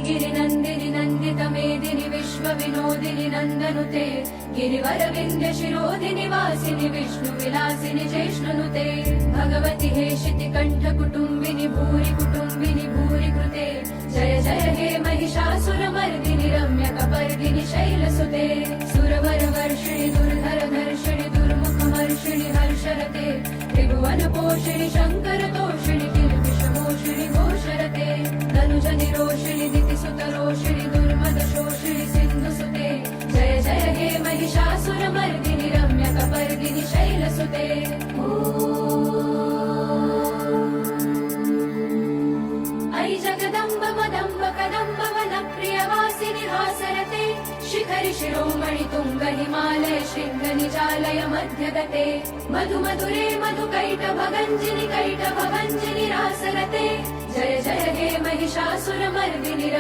गिरिनन्दिनि नन्दितमेदिनि विश्वविनोदिनि नन्दनुते गिरिवरविन्द्य शिरोधिनि वासिनि विष्णुविलासिनि जैष्णुनुते भगवति हेशिति कण्ठकुटुम्बिनि भूरि कुटुम्बिनि भूरि कृते जय जय हे महिषासुरमर्दिनि रम्यकपर्दिनि शैलसुते सुरवरवर्षिणि दुर्धरधर्षिणि दुर्मुखमर्षिणि हर्षरते त्रिभुवनपोषिणि शङ्करतोषिणि किल्बिषमोषिणि घोषरते धनुजनिरोषिणि दितिसुतरोषिणि दुर्मदशोषिणि सिन्धुसुते जय जय हे महिषासुरमर्दिनि रम्यकपर्दिनि शैलसुते ऐ जगदम्ब मदम्ब कदम्ब वनप्रियवासिनि हासरते शिखरि शिरोमणि तुङ्ग हिमालय शृङ्ग निजालय मध्यगते मधु मधुरे मधुकैटभगञ्जिनि कैटभभञ्जिनि रासरते जय जय हे महिषासुरमर्दिनि